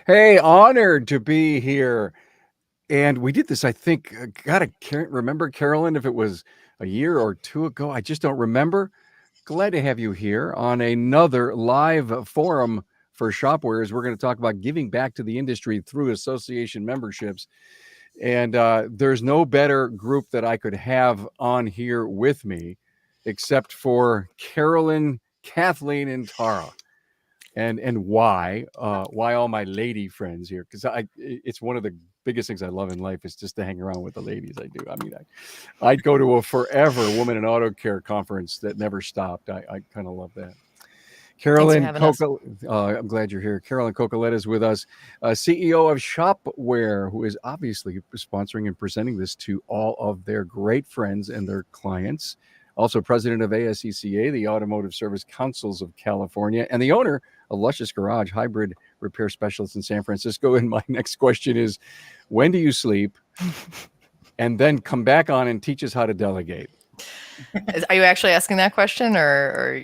Hey, honored to be here. And we did this, I think, can't remember, Carolyn, if it was a year or two ago. I just don't remember. Glad to have you here on another live forum for Shopware as we're going to talk about giving back to the industry through association memberships. And there's no better group that I could have on here with me except for Carolyn, Kathleen, and Tara. And why all my lady friends here, because it's one of the biggest things I love in life is just to hang around with the ladies. I do. I mean, I'd go to a forever woman in auto care conference that never stopped. I kind of love that. Carolyn I'm glad you're here. Carolyn Coquillette is with us, CEO of Shopware, who is obviously sponsoring and presenting this to all of their great friends and their clients. Also president of ASECA, the Automotive Service Councils of California, and the owner of Luscious Garage, hybrid repair specialist in San Francisco. And my next question is, when do you sleep? And then come back on and teach us how to delegate. Are you actually asking that question, or?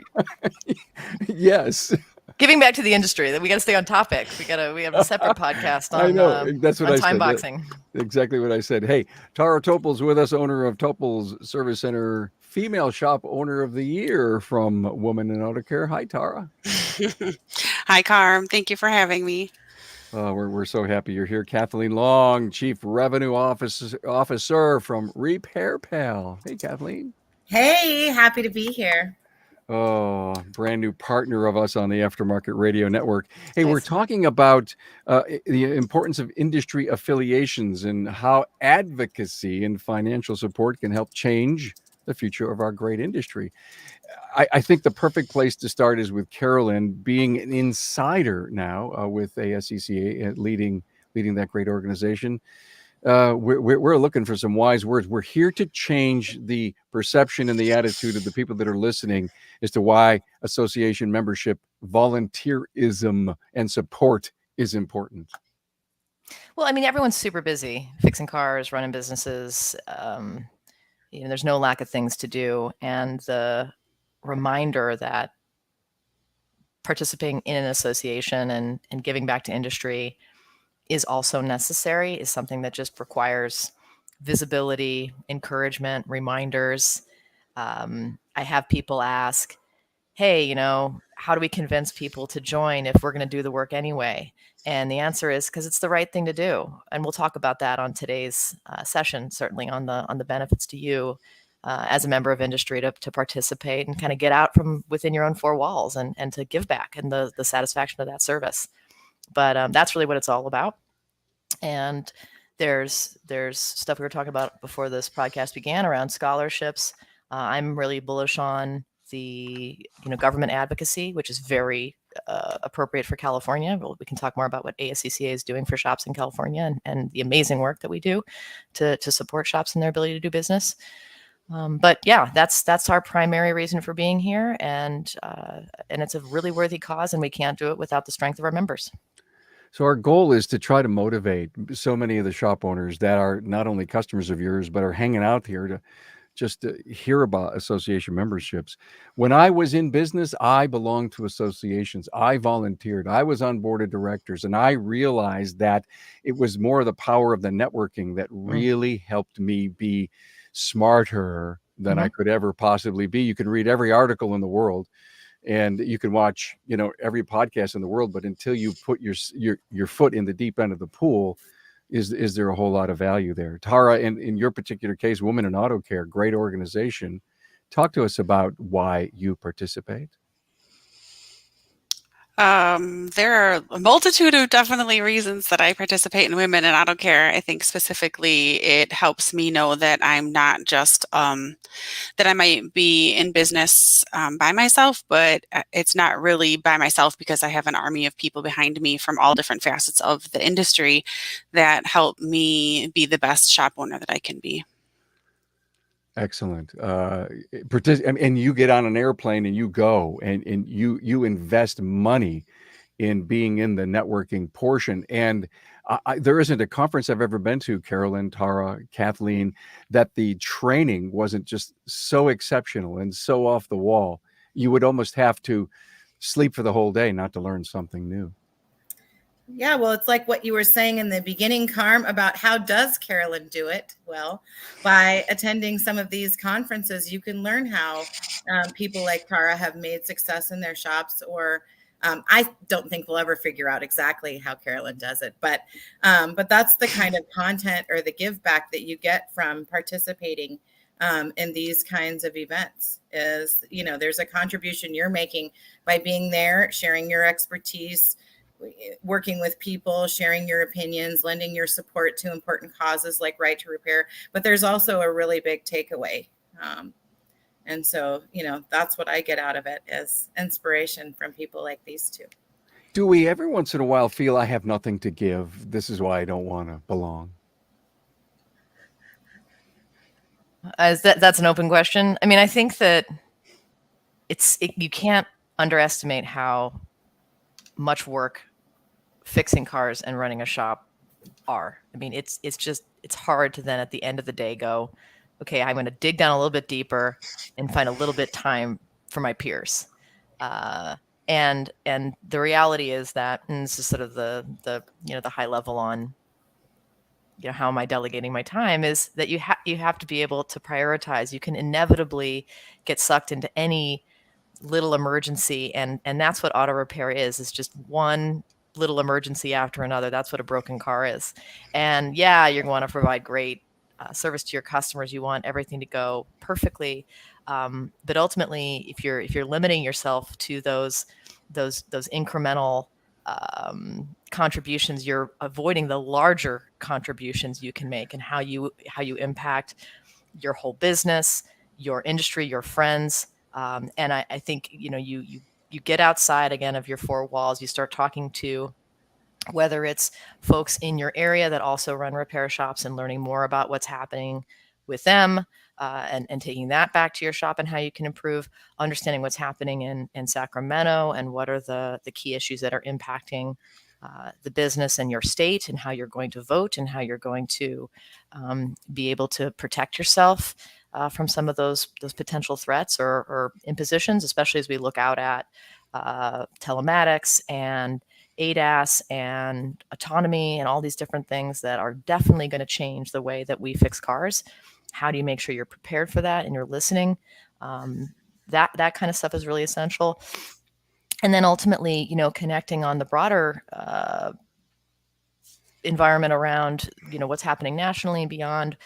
Yes. Giving back to the industry, that we got to stay on topic. We have a separate podcast on. I know that's what I time said. Boxing. Exactly what I said. Hey, Tara Topel's with us, owner of Topel's Service Center, Female Shop Owner of the Year from Woman in Auto Care. Hi, Tara. Hi, Carm. Thank you for having me. We're so happy you're here. Kathleen Long, Chief Revenue Officer from Repair Pal. Hey, Kathleen. Hey, happy to be here. Oh, brand new partner of us on the Aftermarket Radio Network. Hey, nice. We're talking about the importance of industry affiliations and how advocacy and financial support can help change the future of our great industry. I think the perfect place to start is with Carolyn, being an insider now with ASECA, leading that great organization. We're looking for some wise words. We're here to change the perception and the attitude of the people that are listening as to why association membership, volunteerism, and support is important. Well, I mean, everyone's super busy fixing cars, running businesses. There's no lack of things to do. And the reminder that participating in an association and giving back to industry is also necessary is something that just requires visibility, encouragement, reminders. I have people ask, hey, how do we convince people to join if we're going to do the work anyway? And the answer is because it's the right thing to do. And we'll talk about that on today's session, certainly on the benefits to you as a member of industry to participate and kind of get out from within your own four walls and to give back and the satisfaction of that service. But that's really what it's all about. And there's stuff we were talking about before this podcast began around scholarships. I'm really bullish on the government advocacy, which is very appropriate for California. We can talk more about what ASECA is doing for shops in California and the amazing work that we do to support shops in their ability to do business. But yeah, that's our primary reason for being here, and it's a really worthy cause, and we can't do it without the strength of our members. So our goal is to try to motivate so many of the shop owners that are not only customers of yours, but are hanging out here to just hear about association memberships. When I was in business, I belonged to associations. I volunteered. I was on board of directors, and I realized that it was more the power of the networking that really helped me be smarter than I could ever possibly be. You can read every article in the world, and you can watch, every podcast in the world, but until you put your foot in the deep end of the pool, is there a whole lot of value there? Tara, in your particular case, Women in Auto Care, great organization. Talk to us about why you participate. There are a multitude of definitely reasons that I participate in Women in Auto Care. I think specifically it helps me know that I'm not just, that I might be in business by myself, but it's not really by myself because I have an army of people behind me from all different facets of the industry that help me be the best shop owner that I can be. Excellent. And you get on an airplane and you go and you invest money in being in the networking portion. And there isn't a conference I've ever been to, Carolyn, Tara, Kathleen, that the training wasn't just so exceptional and so off the wall. You would almost have to sleep for the whole day not to learn something new. Yeah, well, it's like what you were saying in the beginning, Carm, about how does Carolyn do it? Well, by attending some of these conferences, you can learn how people like Tara have made success in their shops. Or I don't think we'll ever figure out exactly how Carolyn does it, but that's the kind of content or the give back that you get from participating in these kinds of events. Is, there's a contribution you're making by being there, sharing your expertise, working with people, sharing your opinions, lending your support to important causes like Right to Repair. But there's also a really big takeaway. And so, that's what I get out of it, is inspiration from people like these two. Do we every once in a while feel I have nothing to give? This is why I don't want to belong. That's an open question. I mean, I think that you can't underestimate how much work fixing cars and running a shop are. I mean, it's hard to then at the end of the day go, okay, I'm going to dig down a little bit deeper and find a little bit time for my peers. And the reality is that, and this is sort of the high level on, how am I delegating my time, is that you have to be able to prioritize. You can inevitably get sucked into any little emergency, and that's what auto repair is just one little emergency after another. That's what a broken car is. And yeah, you're going to provide great service to your customers. You want everything to go perfectly, but ultimately, if you're limiting yourself to those incremental contributions, you're avoiding the larger contributions you can make, and how you impact your whole business, your industry, your friends. And I think, you get outside again of your four walls. You start talking to, whether it's folks in your area that also run repair shops, and learning more about what's happening with them, and taking that back to your shop and how you can improve, understanding what's happening in Sacramento, and what are the key issues that are impacting the business and your state, and how you're going to vote, and how you're going to be able to protect yourself from some of those potential threats or impositions, especially as we look out at telematics and ADAS and autonomy and all these different things that are definitely going to change the way that we fix cars. How do you make sure you're prepared for that and you're listening? That kind of stuff is really essential. And then ultimately, connecting on the broader environment around, what's happening nationally and beyond,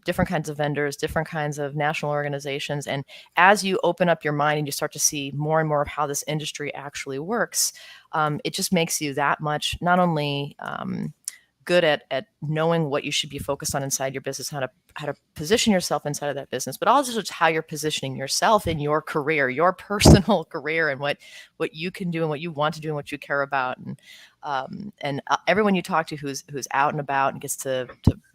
different kinds of vendors, different kinds of national organizations. And as you open up your mind and you start to see more and more of how this industry actually works, it just makes you that much not only good at knowing what you should be focused on inside your business, how to position yourself inside of that business, but also just how you're positioning yourself in your career, your personal career, and what you can do and what you want to do and what you care about. And everyone you talk to who's out and about and gets to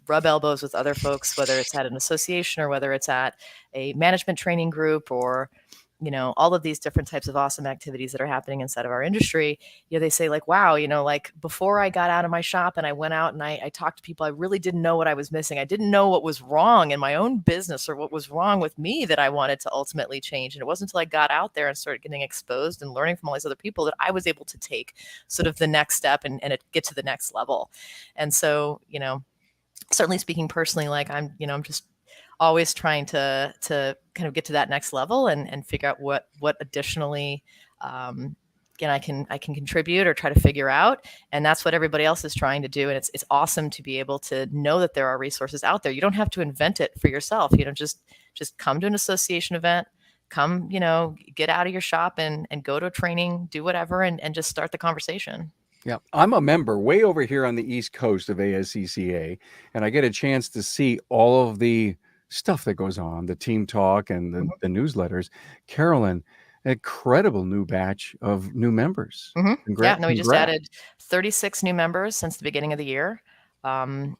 rub elbows with other folks, whether it's at an association or whether it's at a management training group, or all of these different types of awesome activities that are happening inside of our industry, they say like, wow, like before I got out of my shop and I went out and I talked to people, I really didn't know what I was missing. I didn't know what was wrong in my own business or what was wrong with me that I wanted to ultimately change. And it wasn't until I got out there and started getting exposed and learning from all these other people that I was able to take sort of the next step and get to the next level. And so, certainly speaking personally, like I'm just always trying to kind of get to that next level and figure out what additionally I can contribute or try to figure out. And that's what everybody else is trying to do. And it's awesome to be able to know that there are resources out there. You don't have to invent it for yourself. Just come to an association event, come, get out of your shop and go to a training, do whatever, and just start the conversation. Yeah, I'm a member way over here on the East Coast of ASCCA, and I get a chance to see all of the stuff that goes on, the team talk and the newsletters. Carolyn, an incredible new batch of new members. Yeah, we just added 36 new members since the beginning of the year,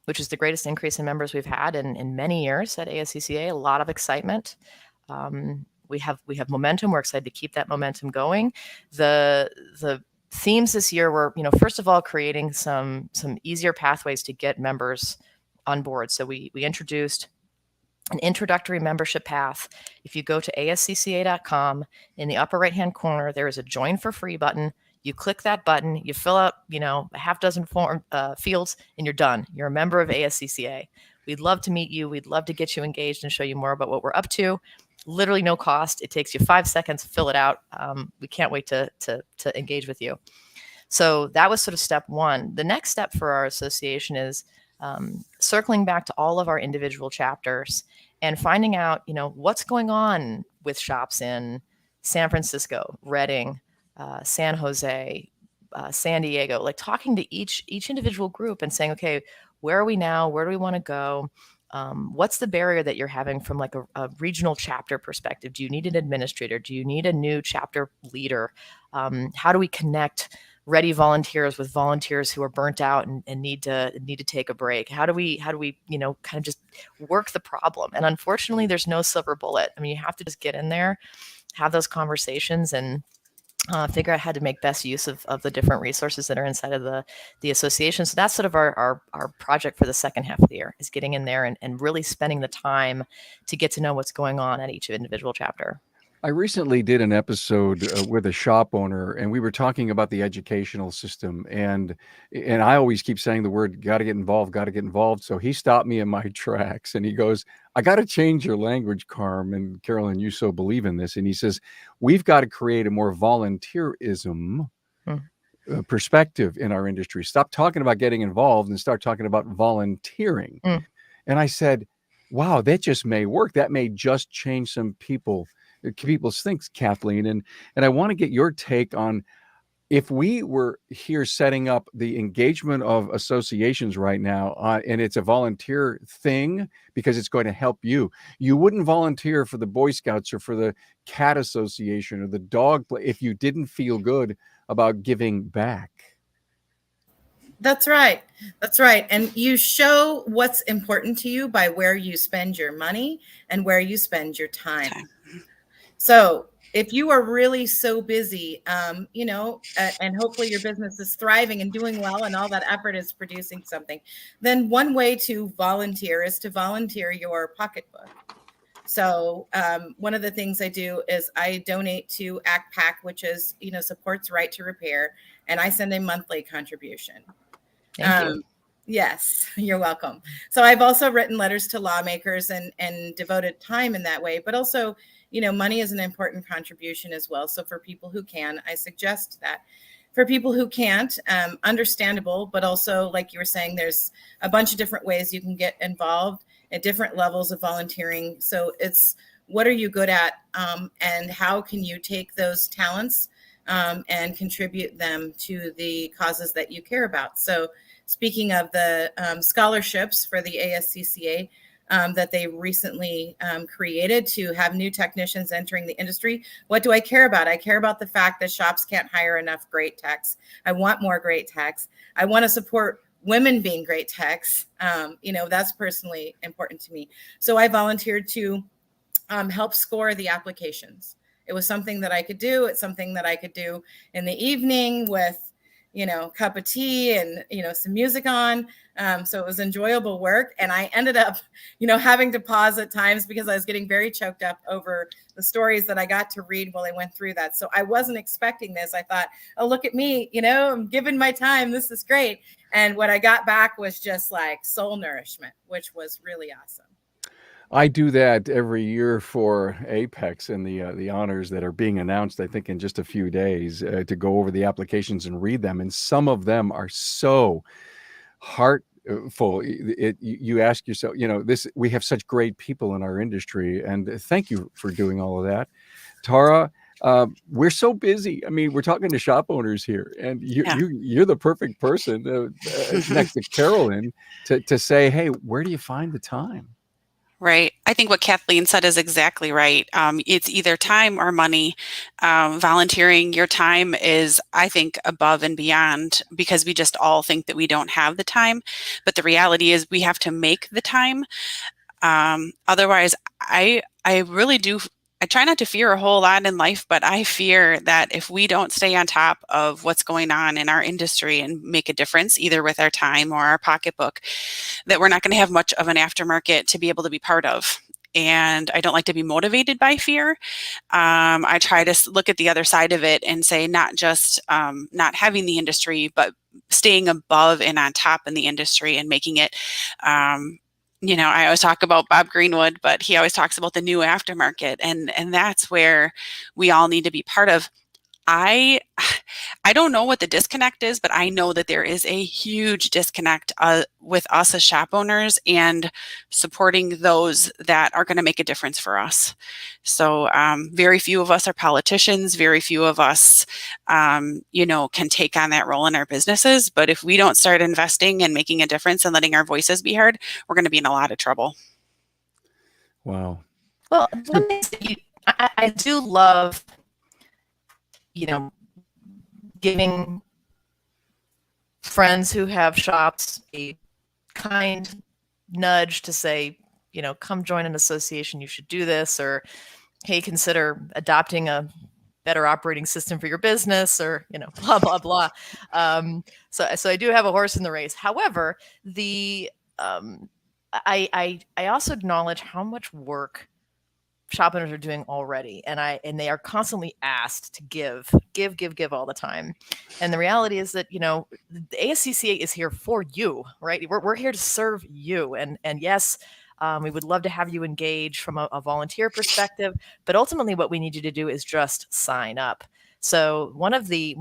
which is the greatest increase in members we've had in many years at ASCCA. A lot of excitement. We have momentum. We're excited to keep that momentum going. The themes this year were, first of all, creating some easier pathways to get members on board. So we introduced an introductory membership path. If you go to ascca.com, in the upper right-hand corner, there is a join for free button. You click that button, you fill out, a half dozen fields, and you're done. You're a member of ASCCA. We'd love to meet you. We'd love to get you engaged and show you more about what we're up to. Literally no cost. It takes you 5 seconds, fill it out. We can't wait to engage with you. So that was sort of step one. The next step for our association is circling back to all of our individual chapters and finding out, what's going on with shops in San Francisco, Redding, San Jose, San Diego, like talking to each individual group and saying, okay, where are we now? Where do we want to go? What's the barrier that you're having from like a regional chapter perspective? Do you need an administrator? Do you need a new chapter leader? How do we connect ready volunteers with volunteers who are burnt out and need to take a break? How do we kind of just work the problem? And unfortunately, there's no silver bullet. I mean, you have to just get in there, have those conversations, and figure out how to make best use of the different resources that are inside of the association. So that's sort of our project for the second half of the year, is getting in there and really spending the time to get to know what's going on at each individual chapter. I recently did an episode with a shop owner, and we were talking about the educational system, and I always keep saying the word got to get involved. So he stopped me in my tracks, and he goes, I got to change your language, Carm, and Carolyn, you so believe in this. And he says, we've got to create a more volunteerism perspective in our industry. Stop talking about getting involved and start talking about volunteering. And I said, wow, that just may work. That may just change some people's thinks, Kathleen. And I want to get your take on, if we were here setting up the engagement of associations right now, and it's a volunteer thing because it's going to help you. You wouldn't volunteer for the Boy Scouts or for the Cat Association or the dog play if you didn't feel good about giving back. That's right. That's right. And you show what's important to you by where you spend your money and where you spend your time. So if you are really so busy, and hopefully your business is thriving and doing well and all that effort is producing something, then one way to volunteer is to volunteer your pocketbook. So one of the things I do is I donate to ACPAC, which is, supports Right to Repair, and I send a monthly contribution. Thank you. Yes, you're welcome. So I've also written letters to lawmakers and devoted time in that way, but also, money is an important contribution as well. So for people who can, I suggest that. For people who can't, understandable, but also, like you were saying, there's a bunch of different ways you can get involved at different levels of volunteering. So it's, what are you good at, and how can you take those talents and contribute them to the causes that you care about? So speaking of the scholarships for the ASCCA, that they recently created to have new technicians entering the industry. What do I care about? I care about the fact that shops can't hire enough great techs. I want more great techs. I want to support women being great techs. That's personally important to me. So I volunteered to help score the applications. It was something that I could do. It's something that I could do in the evening with, cup of tea and, some music on. So it was enjoyable work. And I ended up, having to pause at times because I was getting very choked up over the stories that I got to read while I went through that. So I wasn't expecting this. I thought, oh, look at me, I'm giving my time. This is great. And what I got back was just like soul nourishment, which was really awesome. I do that every year for Apex and the honors that are being announced, I think, in just a few days, to go over the applications and read them. And some of them are so heartful. You ask yourself, we have such great people in our industry, and thank you for doing all of that. Tara, we're so busy. I mean, we're talking to shop owners here, and you're the perfect person next to Carolyn to say, hey, where do you find the time? Right. I think what Kathleen said is exactly right. It's either time or money. Volunteering your time is, I think, above and beyond, because we just all think that we don't have the time. But the reality is we have to make the time. Otherwise, I really do. I try not to fear a whole lot in life, but I fear that if we don't stay on top of what's going on in our industry and make a difference, either with our time or our pocketbook, that we're not going to have much of an aftermarket to be able to be part of. and I don't like to be motivated by fear. I try to look at the other side of it and say not just not having the industry, but staying above and on top in the industry and making it. I always talk about Bob Greenwood, but he always talks about the new aftermarket, and that's where we all need to be part of. I don't know what the disconnect is, but I know that there is a huge disconnect with us as shop owners and supporting those that are going to make a difference for us. So very few of us are politicians. Very few of us, can take on that role in our businesses. But if we don't start investing and making a difference and letting our voices be heard, we're going to be in a lot of trouble. Wow. Well, one thing that I do love, giving friends who have shops a kind nudge to say, come join an association, you should do this, or hey, consider adopting a better operating system for your business, or blah blah blah. So I do have a horse in the race. However, I also acknowledge how much work shop owners are doing already, and they are constantly asked to give all the time. And the reality is that the ASCCA is here for you, right? We're here to serve you, and yes, we would love to have you engage from a volunteer perspective, but ultimately what we need you to do is just sign up. So one of the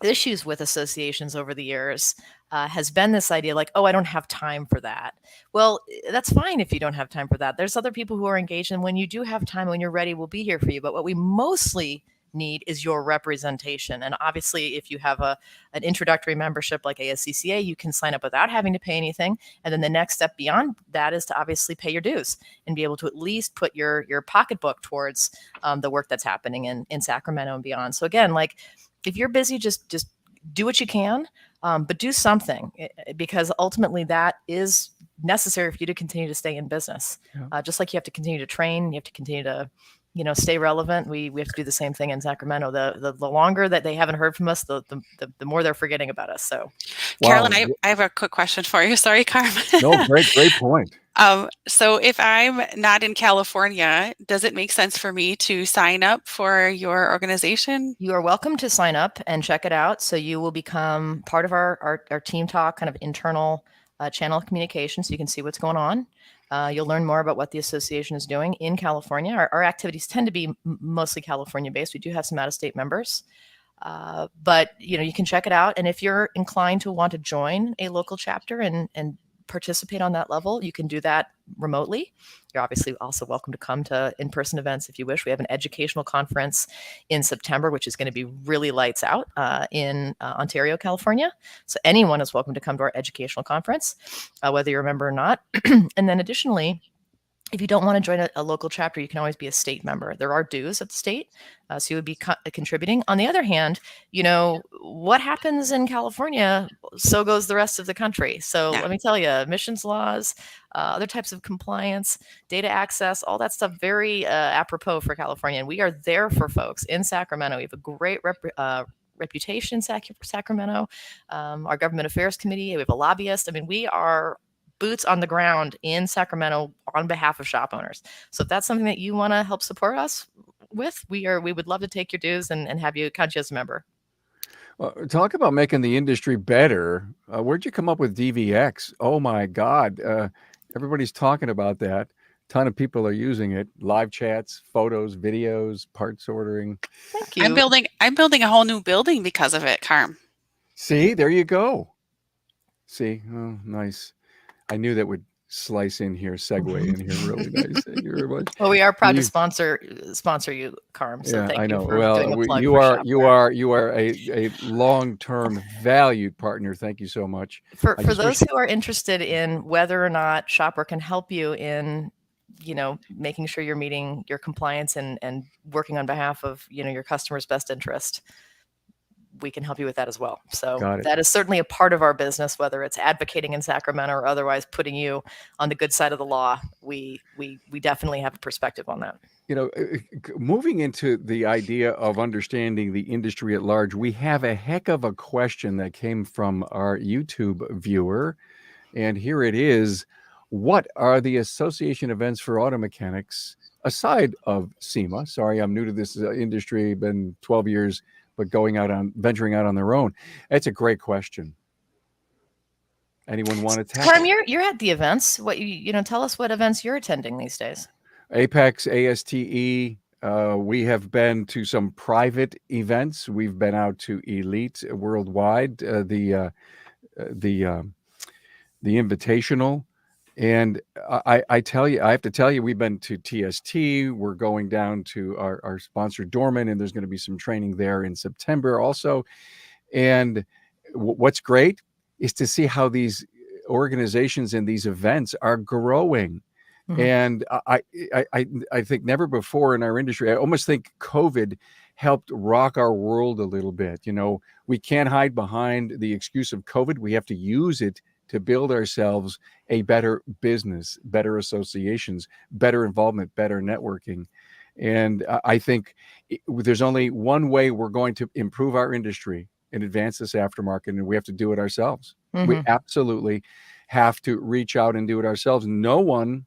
issues with associations over the years has been this idea like, oh, I don't have time for that. Well, that's fine if you don't have time for that. There's other people who are engaged, and when you do have time, when you're ready, we'll be here for you. But what we mostly need is your representation. And obviously, if you have an introductory membership like ASCCA, you can sign up without having to pay anything. And then the next step beyond that is to obviously pay your dues and be able to at least put your pocketbook towards the work that's happening in Sacramento and beyond. So again, like, if you're busy, just do what you can, but do something, because ultimately that is necessary for you to continue to stay in business. Yeah. Just like you have to continue to train, you have to continue to, stay relevant. We have to do the same thing in Sacramento. The longer that they haven't heard from us, the more they're forgetting about us. So, wow. Carolyn, I have a quick question for you. Sorry, Carm. No, great point. So if I'm not in California, does it make sense for me to sign up for your organization? You are welcome to sign up and check it out. So you will become part of our Team Talk kind of internal channel of communication, so you can see what's going on. You'll learn more about what the association is doing in California. Our activities tend to be mostly California based. We do have some out-of-state members. But you can check it out. And if you're inclined to want to join a local chapter and participate on that level, you can do that remotely. You're obviously also welcome to come to in-person events if you wish. We have an educational conference in September, which is going to be really lights out in Ontario, California. So anyone is welcome to come to our educational conference, whether you're a member or not. And then additionally, if you don't want to join a local chapter, you can always be a state member. There are dues at the state, so you would be contributing. On the other hand, what happens in California, so goes the rest of the country. So Let me tell you, emissions laws, other types of compliance, data access, all that stuff, very apropos for California. And we are there for folks in Sacramento. We have a great reputation in Sacramento. Our government affairs committee, we have a lobbyist. I mean, we are boots on the ground in Sacramento on behalf of shop owners. So if that's something that you want to help support us with, we would love to take your dues and have you count you as a member. Well, talk about making the industry better. Where'd you come up with DVX? Oh my God. Everybody's talking about that. A ton of people are using it. Live chats, photos, videos, parts ordering. Thank you. I'm building a whole new building because of it, Carm. See, there you go. See, oh, nice. I knew that would slice in here, segue in here really nice. Thank you very much. Well, we are proud to sponsor you, Carm. So yeah, thank I know. You for doing a plug you for you are a long-term valued partner. Thank you so much. For those who are interested in whether or not Shopware can help you in, making sure you're meeting your compliance and working on behalf of, your customer's best interest, we can help you with that as well. So that is certainly a part of our business, whether it's advocating in Sacramento or otherwise putting you on the good side of the law. We definitely have a perspective on that. Moving into the idea of understanding the industry at large, we have a heck of a question that came from our YouTube viewer. And here it is. What are the association events for auto mechanics aside of SEMA? Sorry, I'm new to this industry, been 12 years, but venturing out on their own. That's a great question. Anyone want to tackle? Carm, you're at the events. What tell us what events you're attending these days. Apex, ASTE. We have been to some private events. We've been out to Elite Worldwide, the Invitational, and I have to tell you, we've been to TST. We're going down to our sponsor Dorman, and there's going to be some training there in September also. And what's great is to see how these organizations and these events are growing. Mm-hmm. And I think never before in our industry, I almost think COVID helped rock our world a little bit. We can't hide behind the excuse of COVID. We have to use it to build ourselves a better business, better associations, better involvement, better networking. And I think there's only one way we're going to improve our industry and advance this aftermarket, and we have to do it ourselves. Mm-hmm. We absolutely have to reach out and do it ourselves. No one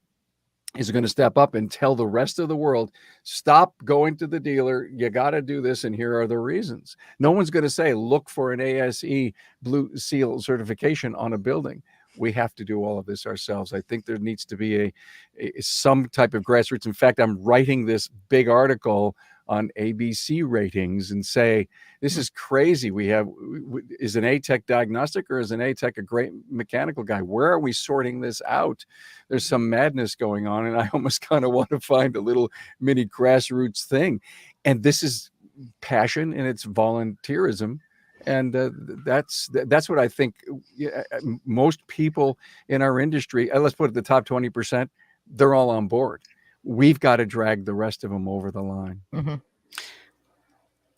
is going to step up and tell the rest of the world, stop going to the dealer. You got to do this, and here are the reasons. No one's going to say, look for an ASE Blue Seal certification on a building. We have to do all of this ourselves. I think there needs to be some type of grassroots. In fact, I'm writing this big article on ABC ratings and say, this is crazy. Is an A-Tech diagnostic or is an A-Tech a great mechanical guy? Where are we sorting this out? There's some madness going on, and I almost kind of want to find a little mini grassroots thing. And this is passion and it's volunteerism. And that's what I think most people in our industry, let's put it the top 20%, they're all on board. We've got to drag the rest of them over the line. Mm-hmm.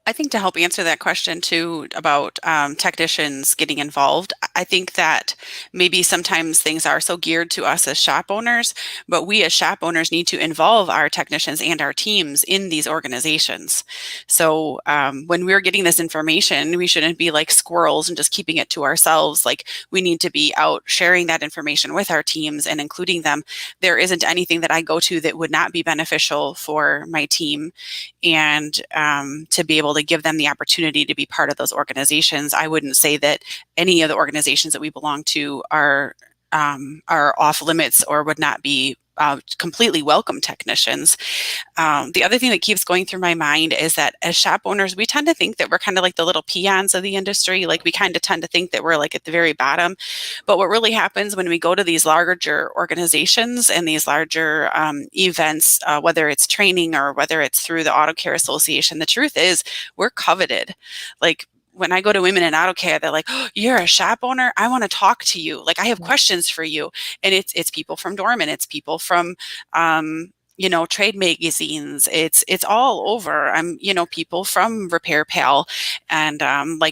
I think to help answer that question too about technicians getting involved, I think that maybe sometimes things are so geared to us as shop owners, but we as shop owners need to involve our technicians and our teams in these organizations. So when we're getting this information, we shouldn't be like squirrels and just keeping it to ourselves. Like, we need to be out sharing that information with our teams and including them. There isn't anything that I go to that would not be beneficial for my team, and to be able to give them the opportunity to be part of those organizations. I wouldn't say that any of the organizations that we belong to are off limits or would not be completely welcome technicians. The other thing that keeps going through my mind is that as shop owners, we tend to think that we're kind of like the little peons of the industry. Like, we kind of tend to think that we're like at the very bottom. But what really happens when we go to these larger organizations and these larger events, whether it's training or whether it's through the Auto Care Association, the truth is we're coveted. Like, when I go to women in auto care, they're like, oh, you're a shop owner? I want to talk to you. Like, I have questions for you. And it's people from Dorman. It's people from, trade magazines. It's all over. People from Repair Pal, and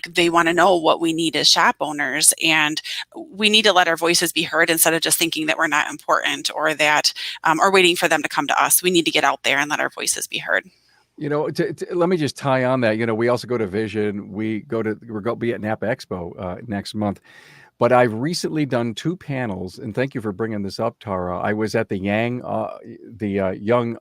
they want to know what we need as shop owners, and we need to let our voices be heard instead of just thinking that we're not important or that, or waiting for them to come to us. We need to get out there and let our voices be heard. Let me just tie on that. We also go to Vision. We're going to be at Napa Expo next month. But I've recently done 2 panels, and thank you for bringing this up, Tara. I was at the Young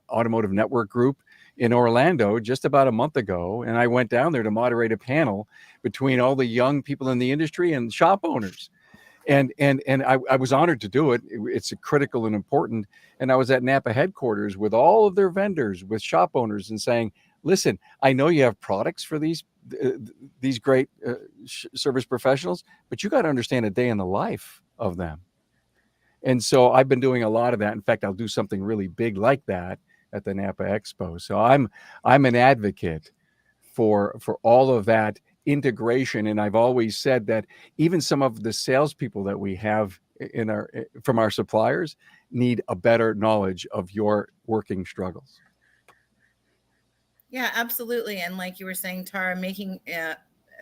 Automotive Network Group in Orlando just about a month ago, and I went down there to moderate a panel between all the young people in the industry and shop owners. And I was honored to do it. It's critical and important. And I was at Napa headquarters with all of their vendors, with shop owners, and saying, listen, I know you have products for these great service professionals, but you got to understand a day in the life of them. And so I've been doing a lot of that. In fact, I'll do something really big like that at the Napa Expo. So I'm an advocate for all of that integration. And I've always said that even some of the salespeople that we have from our suppliers need a better knowledge of your working struggles. Yeah, absolutely. And like you were saying, Tara, making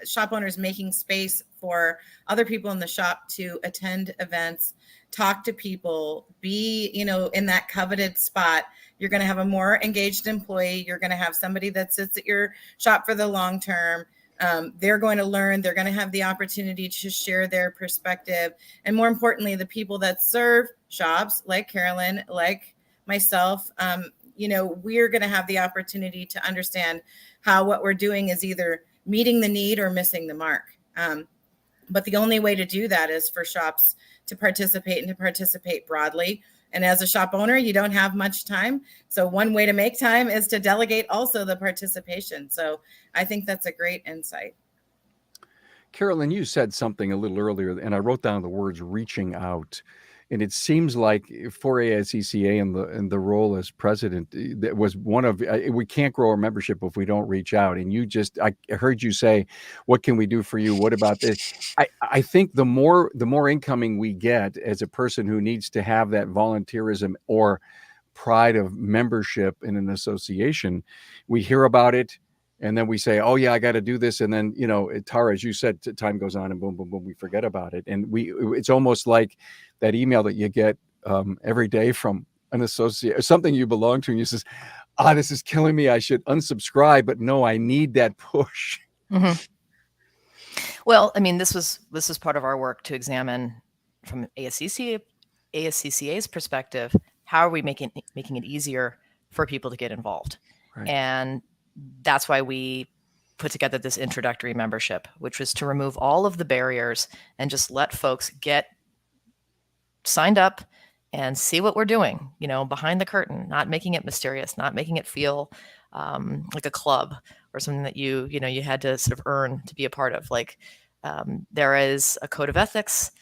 shop owners making space for other people in the shop to attend events, talk to people, be, in that coveted spot. You're going to have a more engaged employee. You're going to have somebody that sits at your shop for the long term. They're going to learn, they're going to have the opportunity to share their perspective. And more importantly, the people that serve shops like Carolyn, like myself, we're going to have the opportunity to understand how what we're doing is either meeting the need or missing the mark. But the only way to do that is for shops to participate and to participate broadly. And as a shop owner, you don't have much time. So one way to make time is to delegate also the participation. So I think that's a great insight. Carolyn, you said something a little earlier, and I wrote down the words reaching out. And it seems like for ASCCA and the role as president, that was one of, we can't grow our membership if we don't reach out. And I heard you say, what can we do for you? What about this? I think the more incoming we get as a person who needs to have that volunteerism or pride of membership in an association, we hear about it. And then we say, oh, yeah, I got to do this. And then, Tara, as you said, time goes on and boom, boom, boom, we forget about it. And it's almost like that email that you get every day from an associate or something you belong to. And you says, this is killing me. I should unsubscribe. But no, I need that push. Mm-hmm. Well, I mean, this was part of our work to examine from ASCCA's perspective, how are we making it easier for people to get involved? Right. And that's why we put together this introductory membership, which was to remove all of the barriers and just let folks get signed up and see what we're doing, behind the curtain, not making it mysterious, not making it feel like a club or something that you had to sort of earn to be a part of. Like there is a code of ethics.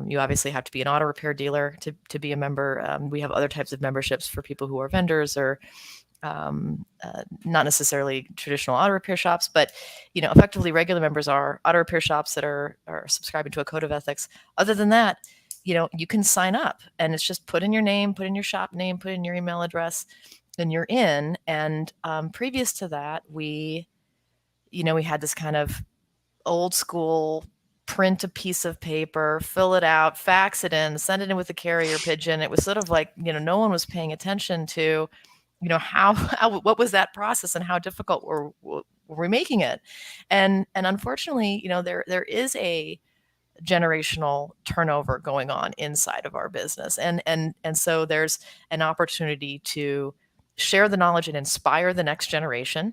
You obviously have to be an auto repair dealer to be a member. We have other types of memberships for people who are vendors or not necessarily traditional auto repair shops, but effectively regular members are auto repair shops that are subscribing to a code of ethics. Other than that, you can sign up, and it's just put in your name, put in your shop name, put in your email address, and you're in. And previous to that, we had this kind of old school print a piece of paper, fill it out, fax it in, send it in with a carrier pigeon. It was sort of like no one was paying attention to how what was that process and how difficult were we making it. And unfortunately, there is a generational turnover going on inside of our business. And so there's an opportunity to share the knowledge and inspire the next generation,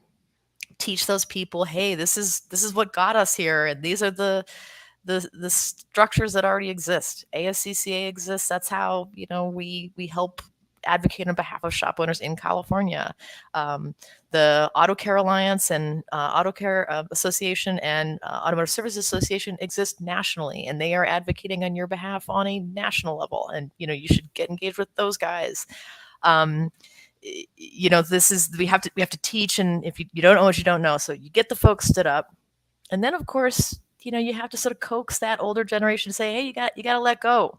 teach those people, hey, this is what got us here. And these are the structures that already exist. ASCCA exists. That's how, we help advocate on behalf of shop owners in California. The Auto Care Alliance and Auto Care Association and Automotive Services Association exist nationally, and they are advocating on your behalf on a national level. And you should get engaged with those guys. This is we have to teach, and if you don't know what you don't know, so you get the folks stood up, and then of course you have to sort of coax that older generation to say, hey, you got to let go,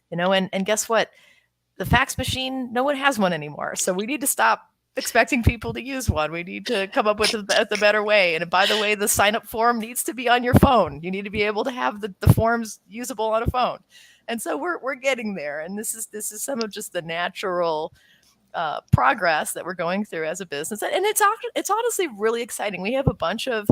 and guess what? The fax machine, no one has one anymore. So we need to stop expecting people to use one. We need to come up with the better way. And by the way, the sign up form needs to be on your phone. You need to be able to have the forms usable on a phone. And so we're getting there. And this is some of just the natural progress that we're going through as a business. And it's honestly really exciting. We have a bunch of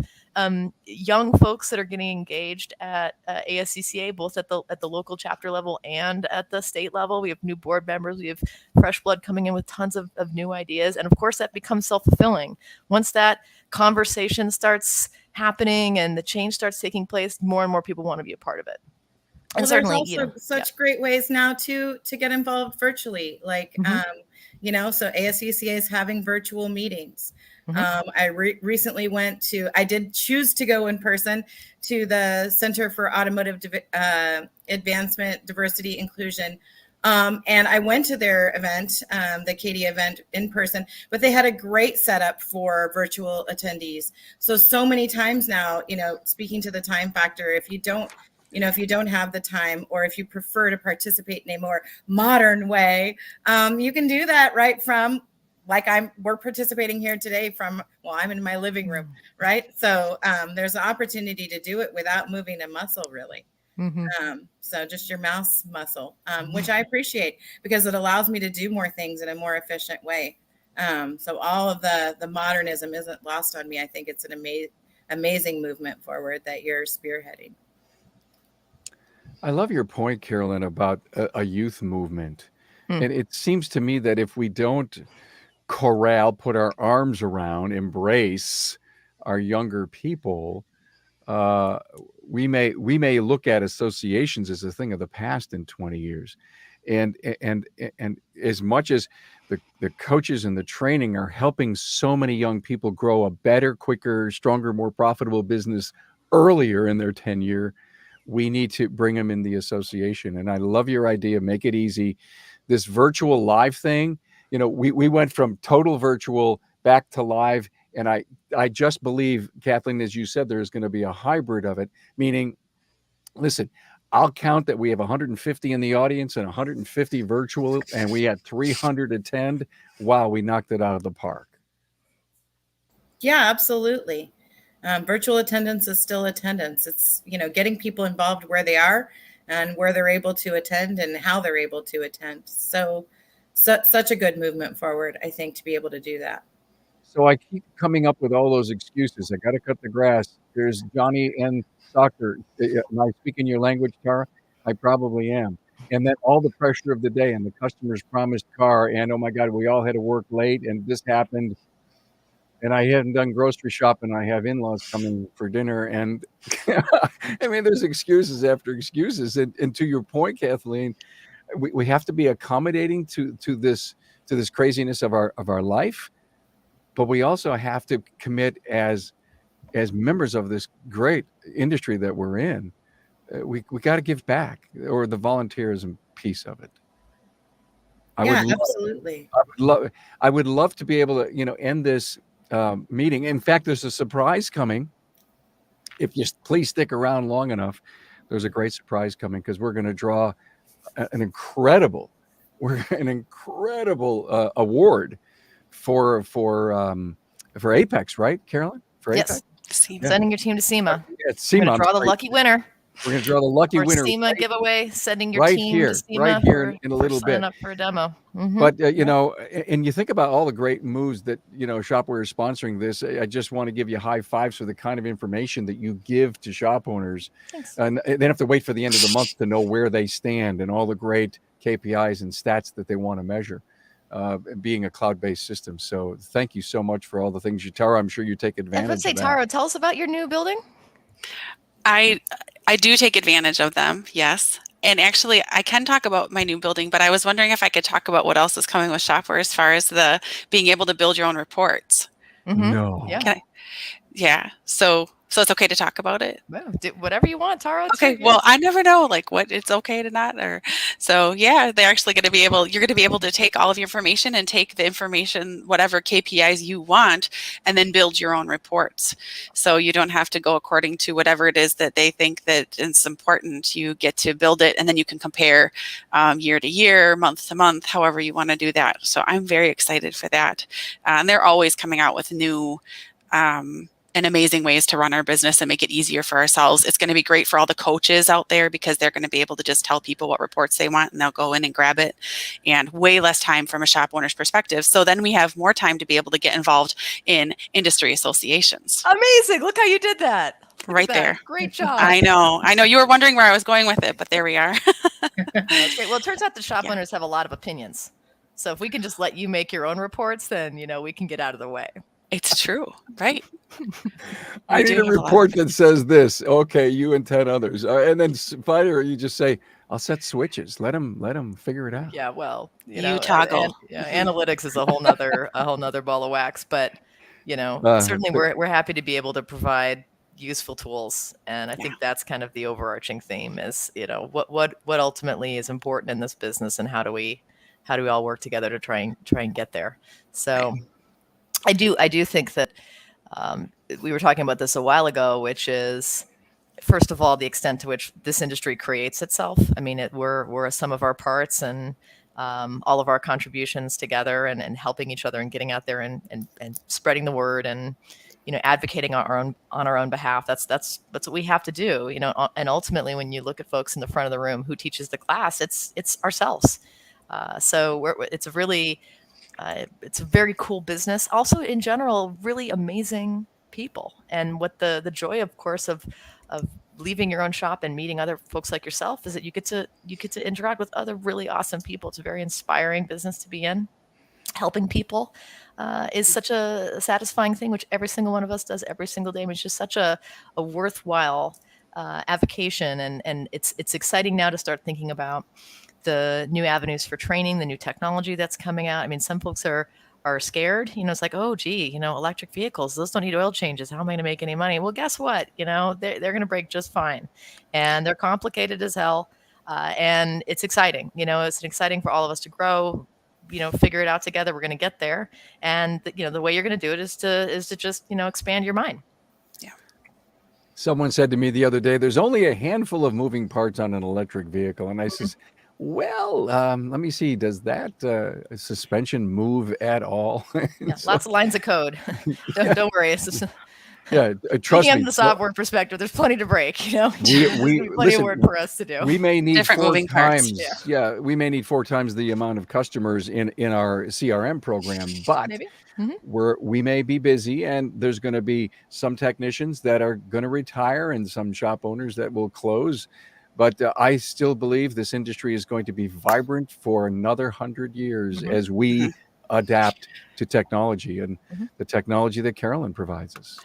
young folks that are getting engaged at ASCCA, both at the local chapter level and at the state level. We have new board members. We have fresh blood coming in with tons of new ideas. And of course, that becomes self-fulfilling. Once that conversation starts happening and the change starts taking place, more and more people want to be a part of it. And certainly, there's also such great ways now to get involved virtually. Like, so ASCCA is having virtual meetings. I recently I did choose to go in person to the Center for Automotive Advancement, Diversity, Inclusion. And I went to their event, the Katie event, in person, but they had a great setup for virtual attendees. So many times now, speaking to the time factor, if you don't have the time, or if you prefer to participate in a more modern way, you can do that right from, like we're participating here today from, I'm in my living room, right? So there's an opportunity to do it without moving a muscle, really. So just your mouse muscle, which I appreciate because it allows me to do more things in a more efficient way. So all of the modernism isn't lost on me. I think it's an amazing movement forward that you're spearheading. I love your point, Carolyn, about a youth movement. Hmm. And it seems to me that if we don't corral, put our arms around, embrace our younger people, uh, we may look at associations as a thing of the past in 20 years. And as much as the coaches and the training are helping so many young people grow a better, quicker, stronger, more profitable business earlier in their tenure, we need to bring them in the association. And I love your idea. Make it easy. This virtual live thing, we went from total virtual back to live. And I just believe, Kathleen, as you said, there's going to be a hybrid of it, meaning, listen, I'll count that we have 150 in the audience and 150 virtual, and we had 300 attend. Wow, we knocked it out of the park. Yeah, absolutely. Virtual attendance is still attendance. It's, getting people involved where they are and where they're able to attend and how they're able to attend. So such a good movement forward, I think, to be able to do that. So I keep coming up with all those excuses. I got to cut the grass. There's Johnny and soccer. Am I speaking your language, Tara? I probably am. And then all the pressure of the day and the customer's promised car. And oh my God, we all had to work late and this happened. And I hadn't done grocery shopping. I have in-laws coming for dinner. And I mean, there's excuses after excuses. And to your point, Kathleen, we have to be accommodating to this craziness of our life. But we also have to commit as members of this great industry that we're in. We got to give back, or the volunteerism piece of it. Absolutely. I would love to be able to, end this meeting. In fact, there's a surprise coming. If you please stick around long enough, there's a great surprise coming because we're going to draw an incredible award for Apex, right, Carolyn? For Yes. Apex? Sending your team to SEMA. Yeah, it's SEMA. We're going to draw the lucky winner. We're going to draw the lucky winner. SEMA giveaway, sending your right team here, to SEMA right here in a little bit. Up for a demo. Mm-hmm. But, and you think about all the great moves that, Shopware is sponsoring this. I just want to give you high fives for the kind of information that you give to shop owners. Thanks. And they don't have to wait for the end of the month to know where they stand and all the great KPIs and stats that they want to measure. Being a cloud-based system. So thank you so much for all the things Tara, I'm sure you take advantage of that. Tara, tell us about your new building. I do take advantage of them, yes. And actually, I can talk about my new building, but I was wondering if I could talk about what else is coming with Shopware as far as the being able to build your own reports. Mm-hmm. No. Yeah. So it's okay to talk about it. Well, do whatever you want, Tara. Okay. Well, I never know what it's okay to not, or so yeah, they're actually going to be able. You're going to be able to take all of your information and take the information, whatever KPIs you want, and then build your own reports. So you don't have to go according to whatever it is that they think that is important. You get to build it, and then you can compare year to year, month to month, however you want to do that. So I'm very excited for that. And they're always coming out with new and amazing ways to run our business and make it easier for ourselves. It's going to be great for all the coaches out there because they're going to be able to just tell people what reports they want and they'll go in and grab it, and way less time from a shop owner's perspective. So then we have more time to be able to get involved in industry associations. Amazing. Look how you did that. Right there. Great job. I know. You were wondering where I was going with it, but there we are. That's great. Well, it turns out the shop owners have a lot of opinions. So if we can just let you make your own reports, then, we can get out of the way. It's true, right? I need a report that says this. Okay, you and 10 others, and then finally you just say, "I'll set switches. Let them figure it out." Yeah, well, you toggle. Analytics is a whole nother ball of wax. But certainly we're happy to be able to provide useful tools, and I think that's kind of the overarching theme is what ultimately is important in this business, and how do we all work together to try and get there. So. Right. I do think that we were talking about this a while ago, which is, first of all, the extent to which this industry creates itself. I mean, we're a sum of our parts, and all of our contributions together and helping each other and getting out there and spreading the word and advocating on our own behalf. That's what we have to do. And ultimately, when you look at folks in the front of the room who teaches the class, it's ourselves. So it's a very cool business. Also, in general, really amazing people. And what the joy, of course, of leaving your own shop and meeting other folks like yourself is that you get to interact with other really awesome people. It's a very inspiring business to be in. Helping people is such a satisfying thing, which every single one of us does every single day. I mean, it's just such a worthwhile avocation, and it's exciting now to start thinking about the new avenues for training, the new technology that's coming out. I mean, some folks are scared. It's like, oh, gee, electric vehicles, those don't need oil changes. How am I going to make any money? Well, guess what? They're going to break just fine, and they're complicated as hell. And it's exciting. It's exciting for all of us to grow. Figure it out together. We're going to get there, and the way you're going to do it is to just expand your mind. Yeah. Someone said to me the other day, "There's only a handful of moving parts on an electric vehicle," and I says, "Well, let me see. Does that suspension move at all?" Yeah, So, lots of lines of code. Don't worry. It's just, yeah, trust speaking me. of the software perspective, there's plenty to break. There's we plenty listen. of work for us to do. We may need Different 4 moving parts. times. Yeah, we may need 4 times the amount of customers in our CRM program, but Maybe. we may be busy, and there's going to be some technicians that are going to retire and some shop owners that will close. But I still believe this industry is going to be vibrant for another 100 years as we adapt to technology and the technology that Carolyn provides us.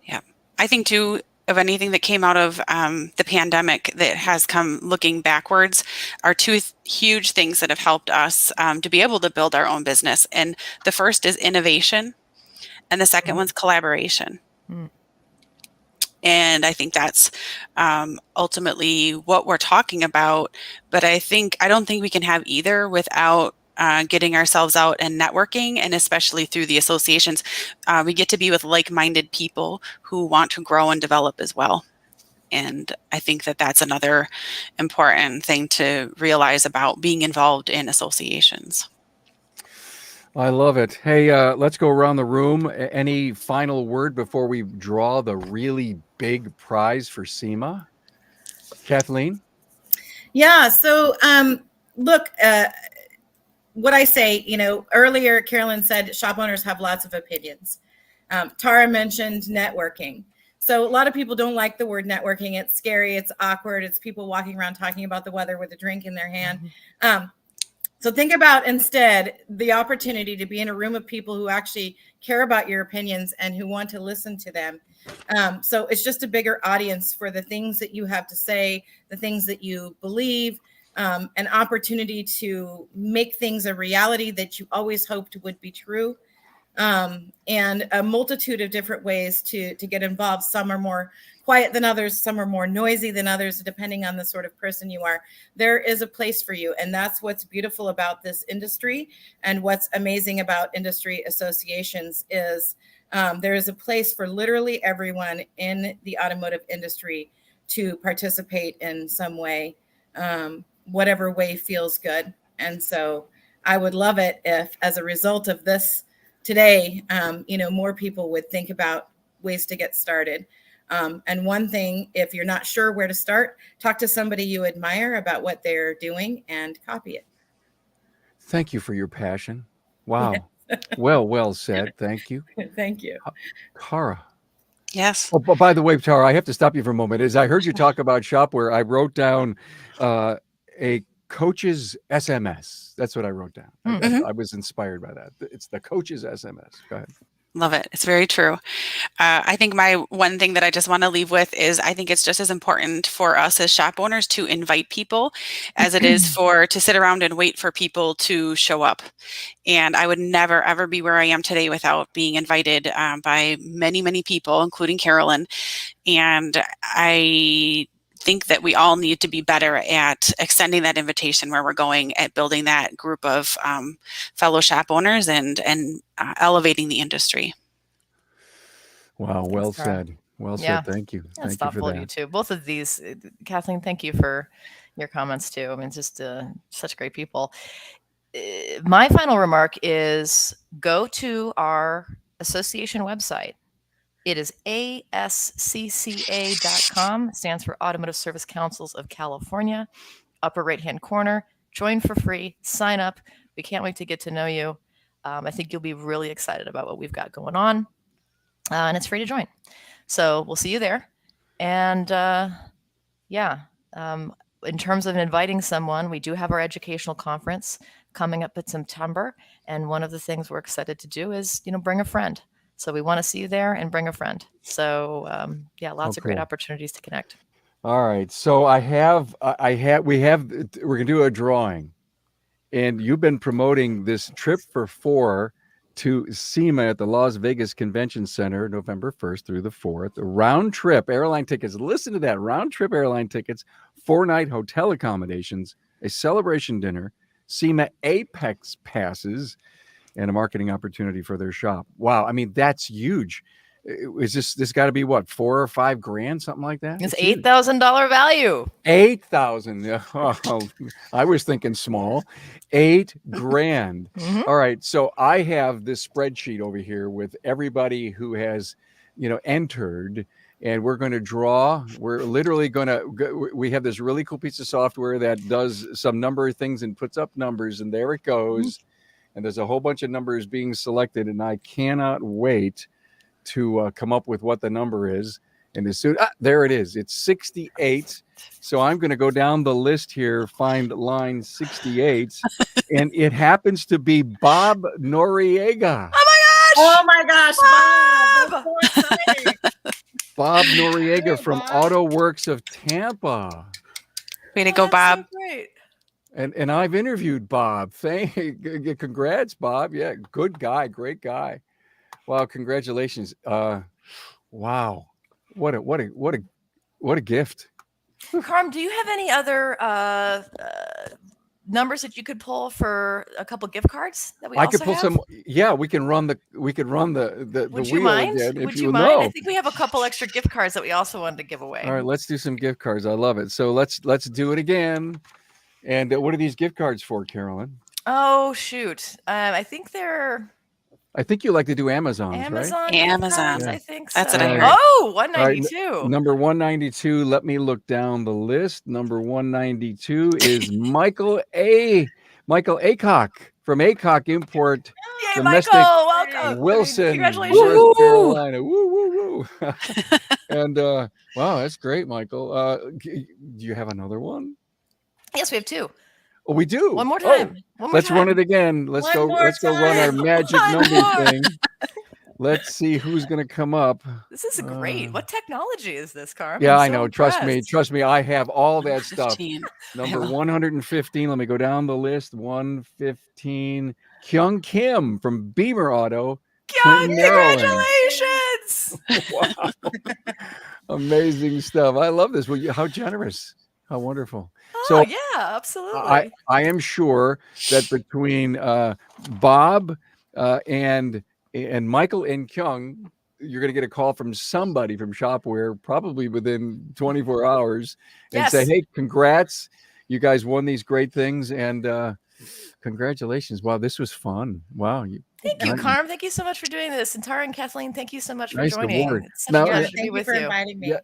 Yeah. I think too, of anything that came out of the pandemic that has come looking backwards are 2 huge things that have helped us to be able to build our own business. And the first is innovation, and the second one's collaboration. And I think that's ultimately what we're talking about. But I don't think we can have either without getting ourselves out and networking, and especially through the associations. We get to be with like-minded people who want to grow and develop as well. And I think that that's another important thing to realize about being involved in associations. I love it. Hey, let's go around the room. Any final word before we draw the really big prize for SEMA? Kathleen? Yeah. So, look, what I say, earlier, Carolyn said shop owners have lots of opinions. Tara mentioned networking. So a lot of people don't like the word networking. It's scary. It's awkward. It's people walking around talking about the weather with a drink in their hand. So think about instead the opportunity to be in a room of people who actually care about your opinions and who want to listen to them. So it's just a bigger audience for the things that you have to say, the things that you believe, an opportunity to make things a reality that you always hoped would be true. And a multitude of different ways to get involved. Some are more quiet than others. Some are more noisy than others, depending on the sort of person you are. There is a place for you. And that's what's beautiful about this industry. And what's amazing about industry associations is there is a place for literally everyone in the automotive industry to participate in some way, whatever way feels good. And so I would love it if, as a result of this today, more people would think about ways to get started. And one thing, if you're not sure where to start, talk to somebody you admire about what they're doing and copy it. Thank you for your passion. Wow. Yes. Well said. Thank you. Thank you. Cara. Yes. Oh, by the way, Tara, I have to stop you for a moment. As I heard you talk about Shopware, I wrote down a coach's SMS. That's what I wrote down. I was inspired by that. It's the coach's SMS. Go ahead. Love it. It's very true. I think my one thing that I just want to leave with is I think it's just as important for us as shop owners to invite people as it is to sit around and wait for people to show up. And I would never, ever be where I am today without being invited by many, many people, including Carolyn. And I think that we all need to be better at extending that invitation where we're going, at building that group of fellow shop owners and elevating the industry. Wow, well said. Well said. Thank you. That's Thank you for that. You too. Both of these, Kathleen, thank you for your comments too. I mean, just such great people. My final remark is go to our association website. It is ASCCA.com. It stands for Automotive Service Councils of California. Upper right-hand corner. Join for free. Sign up. We can't wait to get to know you. I think you'll be really excited about what we've got going on. and it's free to join. So we'll see you there. And in terms of inviting someone, we do have our educational conference coming up in September. And one of the things we're excited to do is, bring a friend. So we want to see you there and bring a friend. So lots of great opportunities to connect. All right. So we're going to do a drawing, and you've been promoting this trip for 4 to SEMA at the Las Vegas Convention Center, November 1st through the 4th. Round trip airline tickets. Listen to that. Round trip airline tickets, 4-night hotel accommodations, a celebration dinner, SEMA Apex passes, and a marketing opportunity for their shop. Wow. I mean, that's huge. Is this got to be what, $4 or $5 grand, something like that? It's $8,000 value. 8,000. Oh, I was thinking small. $8 grand. Mm-hmm. All right. So I have this spreadsheet over here with everybody who has, entered, and we're going to draw. We're literally going to. We have this really cool piece of software that does some number of things and puts up numbers, and there it goes. And there's a whole bunch of numbers being selected, and I cannot wait to come up with what the number is. And as soon there it is. It's 68. So I'm going to go down the list here, find line 68, and it happens to be Bob Noriega. Oh my gosh, Bob! That's so exciting. Bob Noriega from Auto Works of Tampa. Way to go, Bob. So great. And I've interviewed Bob. Congrats, Bob. Yeah, good guy, great guy. Wow, congratulations. Wow. What a gift. Carm, do you have any other numbers that you could pull for a couple gift cards that we I also could pull have? some. Yeah, we can run the Would you wheel mind? again, Would if you you mind? know. I think we have a couple extra gift cards that we also wanted to give away. All right, let's do some gift cards. I love it. So let's do it again. And what are these gift cards for, Carolyn? Oh shoot! I think you like to do Amazons, right? Amazon. Yeah. I think That's so. what I heard. Oh, 192. Right, number 192. Let me look down the list. Number 192 is Michael Aycock from Aycock Import. Yay, Domestic Michael! Welcome. Wilson, Congratulations. North Carolina. Woo, woo, woo. And wow, that's great, Michael. Do you have another one? Yes, we have 2. Oh, we do. One more time. Let's run it again. Let's go run our magic number thing. Let's see who's going to come up. This is great. What technology is this, Carm? Yeah, I'm I so know. impressed. Trust me. I have all that stuff. 15. Number 115. Let me go down the list. 115. Kyung Kim from Beamer Auto. Kyung, Maryland. congratulations! Wow. Amazing stuff. I love this. Well, how generous. How wonderful. Oh, yeah, absolutely. I am sure that between Bob and Michael and Kyung, you're going to get a call from somebody from Shopware probably within 24 hours and say, hey, congrats. You guys won these great things, and congratulations. Wow, this was fun. Wow. Thank you, Carm. Thank you so much for doing this. And Tara and Kathleen, thank you so much for Nice joining. reward. It's such a pleasure to be Thank you with for you. inviting me. Yeah.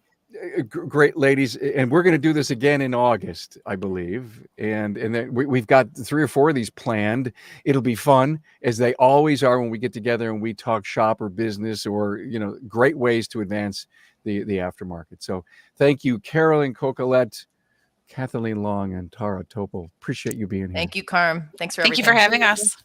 Great, ladies, and we're going to do this again in August, I believe, and then we've got 3 or 4 of these planned. It'll be fun, as they always are when we get together and we talk shop or business or great ways to advance the aftermarket. So thank you, Carolyn, Coquillette, Kathleen Long, and Tara Topel. Appreciate you being here. Thank you, Carm. Thanks for Thank you everything. for having us.